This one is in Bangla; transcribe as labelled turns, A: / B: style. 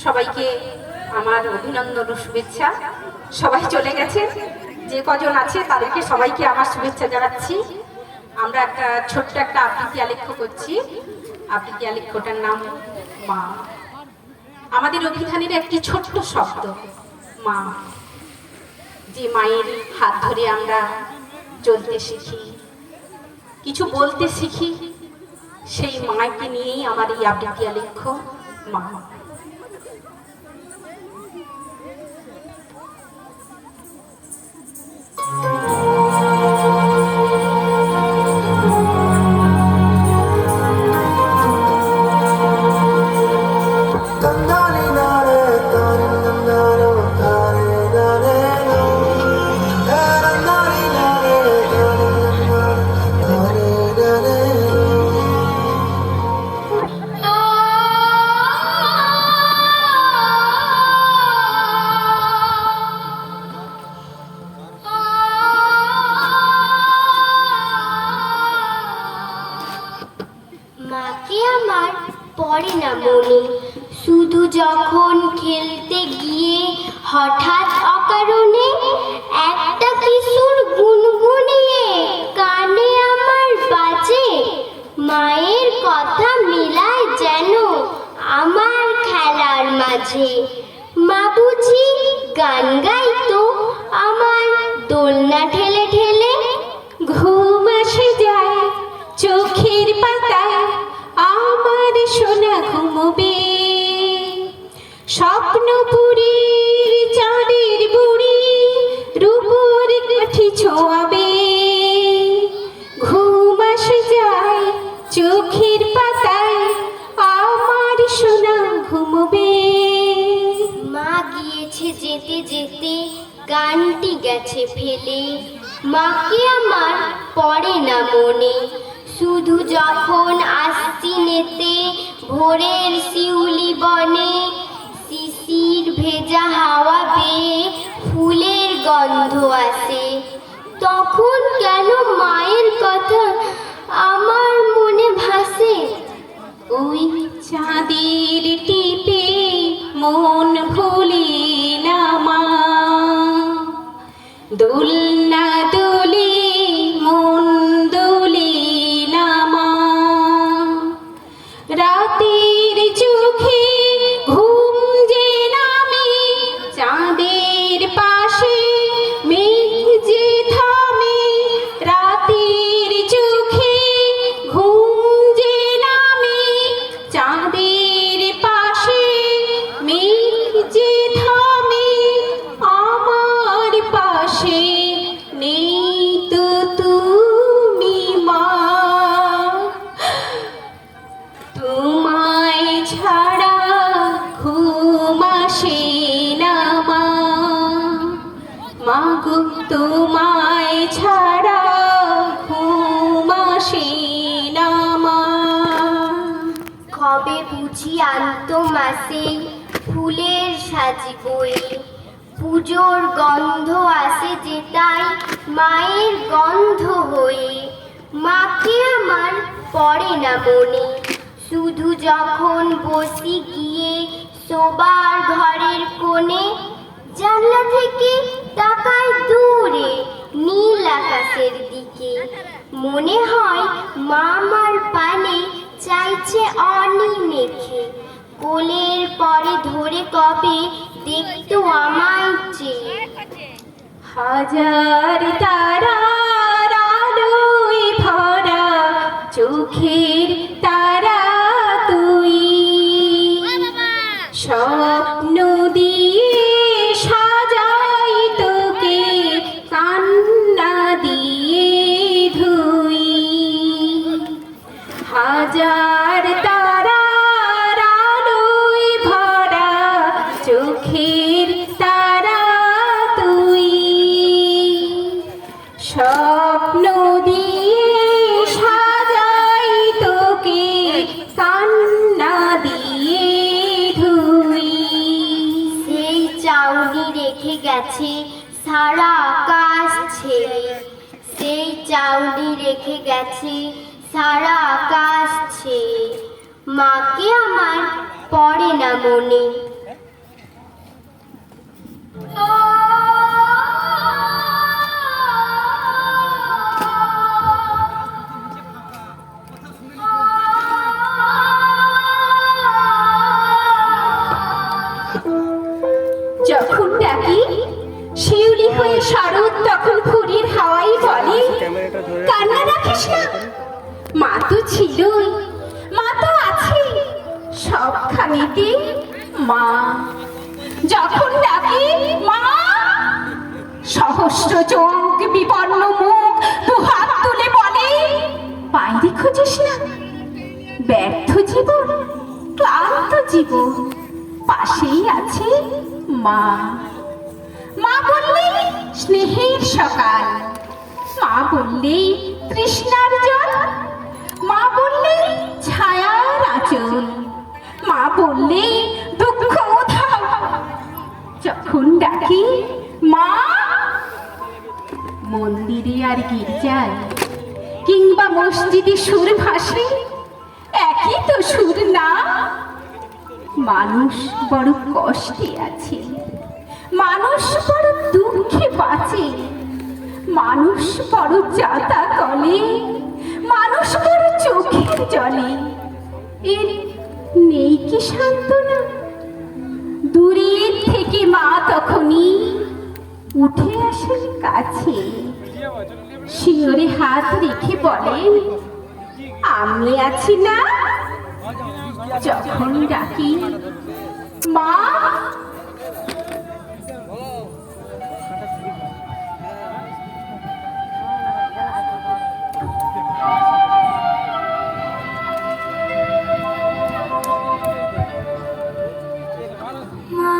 A: সবাইকে আমার অভিনন্দন ও শুভেচ্ছা। সবাই চলে গেছে, যে কজন আছে তাদেরকে সবাইকে আমার শুভেচ্ছা জানাচ্ছি। আমরা একটা ছোট্ট একটা আবৃত্তি আলেখ্য করছি। আবৃত্তি আলেখ্যটার নাম মা। আমাদের অভিধানের একটি ছোট্ট শব্দ মা, যে মায়ের হাত ধরে আমরা চলতে শিখি, কিছু বলতে শিখি, সেই মাকে নিয়েই আমার এই আবৃত্তি আলেখ্য মা।
B: মাকে আমার পড়ে না মনে, শুধু যখন খেলতে গিয়ে হঠাৎ অকারণে একটা কিশোর গুনগুনিয়ে কানে আমার বাজে। মায়ের কথা মিলায় যেন আমার খেলার মাঝে। মা বুঝি গান গাইতো আমার দোলনা ঠেলে ঠেলে।
A: ঘুম আসে যায় চোখের পাতায়, আমার সোনা ঘুমোবে। স্বপ্নপুরীর চাঁদের বুড়ি রূপোর কাঠি ছোঁয়াবে। ঘুম আসে যায় চোখের পাতায়, আমার সোনা ঘুমোবে।
B: মা গিয়েছে যেতে যেতে, গানটি গেছে ফেলে। মাকে আমার পড়ে না মনে, শুধু যখন আসছি নেতে ভোরের শিউলি বনে। শিশির ভেজা হাওয়া পেয়ে ফুলের গন্ধ আসে, তখন কেন মায়ের কথা আমার মনে ভাসে।
A: ওই চাঁদের টিপে মন ভুলি না মা, দোলনা দোলে মন দোলে না মা। রাতের চোখে ঘুম যে নামে, চাঁদের পাশে মেঘ যে থামে। রাতের চোখে ঘুম যে নামে, চাঁদের পাশে মেঘ যে থামে। আমার পাশে নেই তো তুমি মা, তোমায় ছাড়া ঘুম আসে না মা। মাগো তোমায় ছাড়া ঘুম আসে না মা।
B: কবে বুঝি আনতো মাসে ফুলের সাজি বয়ে। পুজোর গন্ধ আসে যে তাই মায়ের গন্ধ হয়ে। মাকে আমার পড়ে না মনে, শুধু যখন বসি গিয়ে শোবার ঘরের কোণে। জানলা থেকে তাকাই দূরে নীল আকাশের দিকে। মনে হয় মা আমার পানে চাইছে অনি মেখে। কোলের পরে ধরে কবে দেখতো আমায় চেয়ে।
A: হাজার তারার আলোয় ভরা চোখের তারা তুই, স্বপ্ন দিয়ে সাজাই তোকে কান্না দিয়ে ধুই। হাজার তারার আলোয় ভরা চোখের তারা তুই, স্বপ্ন দিয়ে সাজাই তোকে কান্না দিয়ে ধুই।
B: সেই চাউনি রেখে গেছে সারা আকাশ ছেড়ে। সেই চাউনি রেখে গেছে সারা আকাশ ছেড়ে। মাকে আমার পড়ে না মনে,
A: শরৎ তখন ফুরির হাওয়াই বলে, কান্না রাখিস না, মা তো ছিলই, মা তো আছে সবখানিতে মা। যখন ডাকি মা, সহস্র চোখ বিপন্ন মুখ দুহাত তুলে বলে, বাইরে খুঁজিস না, ব্যর্থ জীবন, ক্লান্ত জীবন, পাশেই আছে মা। মা বললেই স্নেহের সকাল, মা বললেই তৃষ্ণার জল, মা বললেই ছায়ার আঁচল, মা বললেই দুঃখ উধাও। যখন ডাকি মা, মন্দিরে আর গির্জায় কিংবা মসজিদে সুর ভাসে, একই তো সুর না। মানুষ বড় কষ্টে আছে, মানুষ বড় দুঃখে বাঁচে, মানুষ বড় যাতা কলে, মানুষ বড় চোখের জলে। এর নেই কি সান্ত্বনা? দূরের থেকে মা তখনই উঠে আসেন কাছে, শিওরে হাত রেখে বলেন, আমি আছি না। যখন ডাকি মা,
B: মা